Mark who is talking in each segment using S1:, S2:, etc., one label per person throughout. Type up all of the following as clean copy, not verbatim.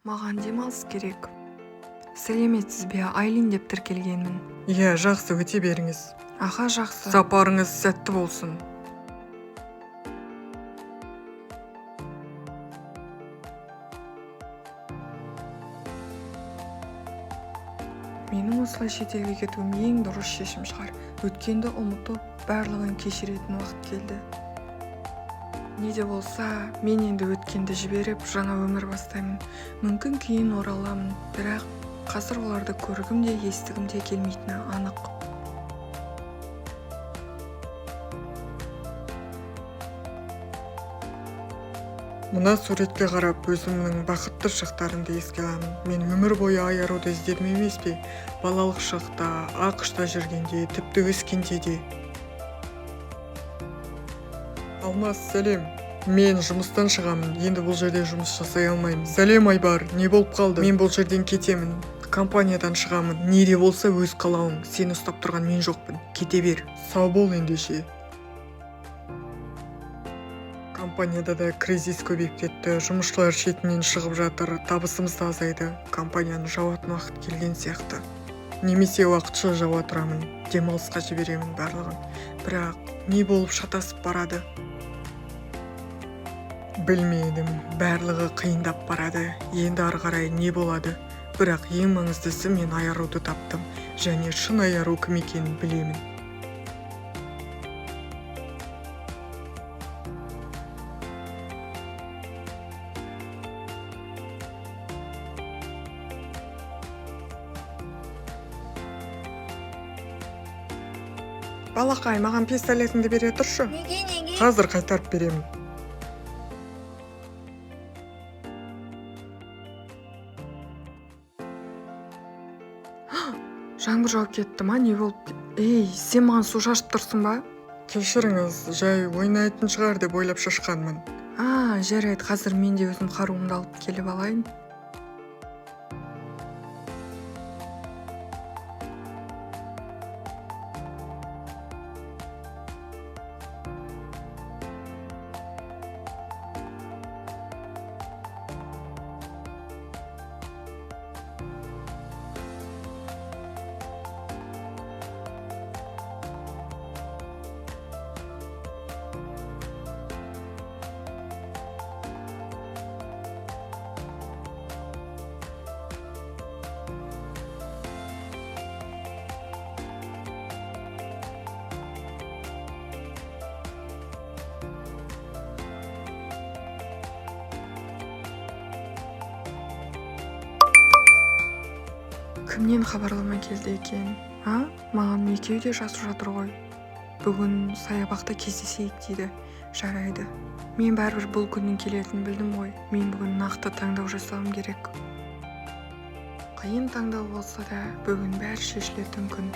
S1: Маған демалыс керек. Сәлеметсіз бе, Айлин деп тіркелгенмін.
S2: Иә, жақсы, өте беріңіз.
S1: Аха, жақсы.
S2: Сапарыңыз сәтті болсын.
S1: Менің осылай шетелге кетуім ең дұрыс шешім шығар. Өткенді ұмытып, барлығын кешіретін уақыт келді. Не де болса, мен енді өткенді жіберіп, жаңа өмір бастаймын. Мүмкін кейін ораламын, бірақ қазір оларды көргім де, естігім де келмейтіні анық.
S2: Мына суретке қарап өзімнің бақытты шақтарымды еске аламын. Мен өмір бойы айаруды іздедім емес пе? Балалық шақта, ақшта жүргенде, тіпті өскенде де. Алмас, сәлем. Мен жұмыстан шығамын. Енді бұл жерде жұмыс жасай алмаймын. Сәлем, Айбар. Не болып қалды? Мен бұл жерден кетемін. Компаниядан шығамын. Не де болса өз қалауың. Сені ұстап тұрған мен жоқпын. Кете бер. Сау бол ендеше. Компанияда да кризис көбейіп кетті. Жұмысшылар шетінен шығып жатыр. Табысымыз да азайды. Компанияны жауатын уақыт келген сияқты. Немесе уақытша жауа тұрамын. Демалысқа жіберемін барлығын. Бірақ не болып шатасып барады? Білмедім. Барлығы қиындап барады. Енді ары қарай не болады? Бірақ ең маңыздысы мен айаруды таптым. Және шын айару кім екенін білемін. Балақай, маған пистолетіңді бере тұршы.
S3: Неге?
S2: Қазір қайтарып беремін.
S1: Жаңбыр жауып кетті ма, не болып? Ей, сен маған су шашып тұрсың ба?
S2: Кешіріңіз, жай ойнайтын шығар деп ойлап шашқанмын.
S1: Жарайды, қазір мен де өзім қаруымды алып келіп алайын. Кімнен хабарлама келді екен? Маған екеуі де жазып жатыр ғой. Бүгін саябақта кездесейік дейді. Жарайды. Мен бәрібір бұл күннің келетінін білдім ғой. Мен бүгін нақты таңдау жасауым керек. Қиын таңдау болса да, бүгін бәрі шешілетін күн.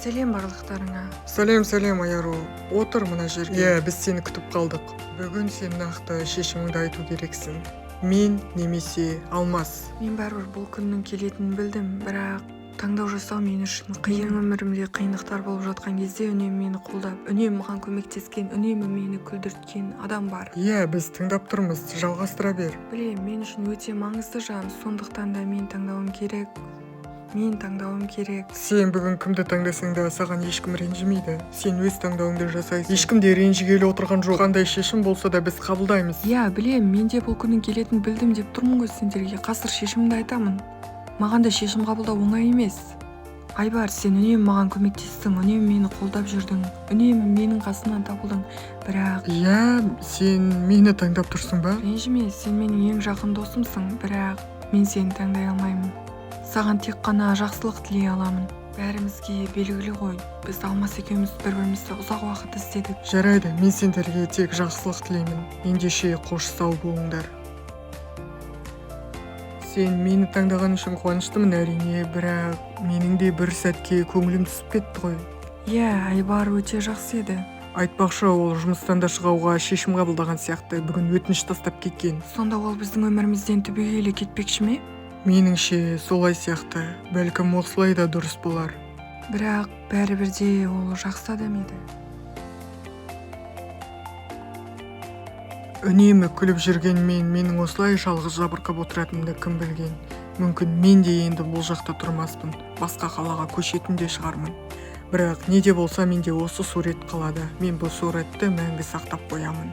S1: Сәлем барлықтарыңа.
S2: Сәлем, айару. Отыр мына жерге. Иә, біз сені күтіп қалдық. Бүгін сен нақты шешіміңді айту керексің. Мен немесе Алмас.
S1: Мен бәрібір бұл күннің келетінін білдім, бірақ таңдау жасау мен үшін қиын. Өмірімде қиындықтар болып жатқан кезде үнемі мені қолдап, үнемі маған көмектескен, үнемі мені күлдірткен адам бар.
S2: Иә, біз тыңдап тұрмыз. Жалғастыра бер.
S1: Білем, мен үшін өте маңызды жан, сондықтан да мен таңдауым керек.
S2: Сен бүгін кімді таңдасаң да саған ешкім ренжімейді. Сен өз таңдауыңды жасайсың. Ешкім де ренжігелі отырған жоқ. Қандай шешім болса да біз қабылдаймыз.
S1: Иә, білем, мен де бұл күннің келетінін білдім деп тұрмын ғой сендерге. Қазір шешімімді айтамын. Маған да шешім қабылдау оңай емес. Айбар, сен үнемі маған көмектестің, үнемі мені қолдап жүрдің, үнемі менің қасымнан табылдың. Бірақ...
S2: Иә, сен мені таңдап тұрсың ба?
S1: Ренжіме, сен менің ең жақын досымсың, бірақ мен сені таңдай алмаймын. Саған тек қана жақсылық тілей аламын. Бәрімізге белгілі ғой. Біз Алмас екеуміз бір-бірімізді ұзақ уақыт іздедік.
S2: Жарайды, мен сендерге тек жақсылық тілеймін. Ендеше қош сау болыңдар. сен мені таңдаған үшін қуаныштымын әрине, бірақ менің де бір сәтке көңілім түсіп кетті ғой.
S1: Иә, Айбар өте жақсы еді.
S2: Айтпақшы, ол жұмыстан да шығуға шешім қабылдаған сияқты, бүгін өтініш тастап кеткен.
S1: Сонда ол біздің өмірімізден түбегейлі кетпекші ме?
S2: Меніңше солай сияқты, бәлкім осылай да дұрыс болар.
S1: Бірақ бәрібір де ол жақсы адам еді.
S2: Үнемі күліп жүрген менің осылай жалғыз жабырқап отыратынымды кім білген. Мүмкін мен де енді бұл жақта тұрмаспын, басқа қалаға көшетін де шығармын. Бірақ не де болса менде осы сурет қалады. Мен бұл суретті мәңгі сақтап қоямын.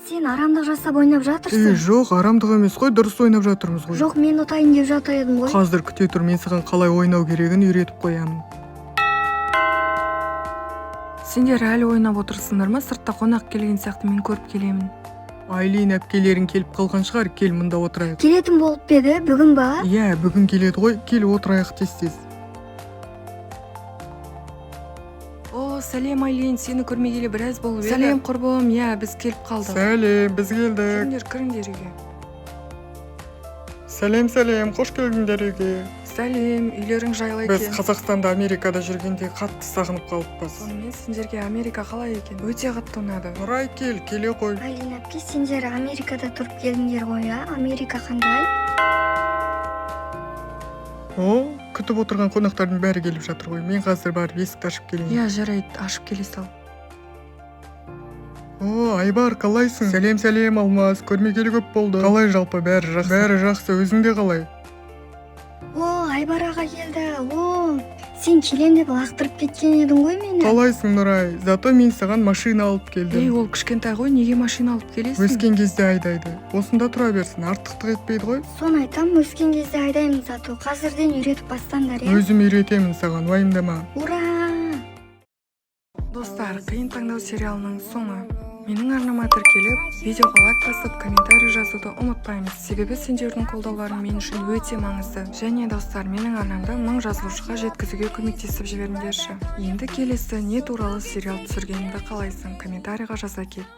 S3: Сен арамдық жасап ойнап жатырсың?
S2: Жоқ, арамдық емес қой, дұрыс ойнап жатырмыз ғой.
S3: Жоқ, мен ұтайын деп жатыр едім ғой.
S2: Қазір күте тұр, мен саған қалай ойнау керегін үйретіп қоямын.
S1: Сендер әлі ойнап отырсыңдар ма? Сыртта қонақ келген сияқты мен көріп келемін.
S2: Айлин әпкелерің келіп қалған шығар, кел мұнда отырайық.
S3: Келетін болып еді, бүгін ба?
S2: Иә, бүгін келеді ғой, кел отырайық тез-тез.
S1: О, сәлем Айлин, сені көрмегелі біраз болып еді. Сәлем құрбым, иә, біз келіп қалдық.
S2: Сәлем, біз келдік.
S1: Кіріңдер үйге.
S2: Сәлем, қош келдіңдер үйге.
S1: Сәлем, үйлерің жайлы екен.
S2: Біз Қазақстанда, Америкада жүргенде қатты сағынып қалыппыз.
S1: Сонымен сендерге Америка қалай екен? Өте қатты ұнады.
S2: Нұрай, келе қой.
S3: Айлин әпке, сендер Америкада тұрып келдіңдер ғой, а? Америка қандай?
S2: О, күтіп отырған қонақтардың бәрі келіп жатыр ғой. Мен қазір барып есікті ашып келейін.
S1: Иә, жарайды, ашып келе сал.
S2: О, Айбар, қалайсың? Сәлем, Алмас, көрмегелі көп болды. Қалай жалпы, бәрі жақсы? Бәрі жақсы, өзіңде қалай?
S3: О, Айбар аға келді. О, сен келем деп лақтырып кеткен едің ғой мені.
S2: Қалайсың, Нұрай? Зато мен саған машина алып келдім.
S1: Ей, ол кішкентай ғой, неге машина алып келесің?
S2: Өскен кезде айдайды. Осында тұра берсін, артықтық етпейді ғой.
S3: Соны айтам, өскен кезде айдаймын, зато қазірден үйретіп бастаңдар, иә?
S2: Өзім үйретемін саған, уайымдама.
S3: Ура!
S1: Достар, қиын таңдау сериалының соңы. Менің арнама тіркеліп, видеоға лайк басып, комментарий жазуды ұмытпаймыз. Себебі сендердің қолдауларың мен үшін өте маңызды. Және достар, менің арнамды 1000 жазылушыға жеткізуге көмектесіп жіберіңдерші. Енді келесі не туралы сериал түсіргеніңді қалайсың? Комментарийға жаза кет.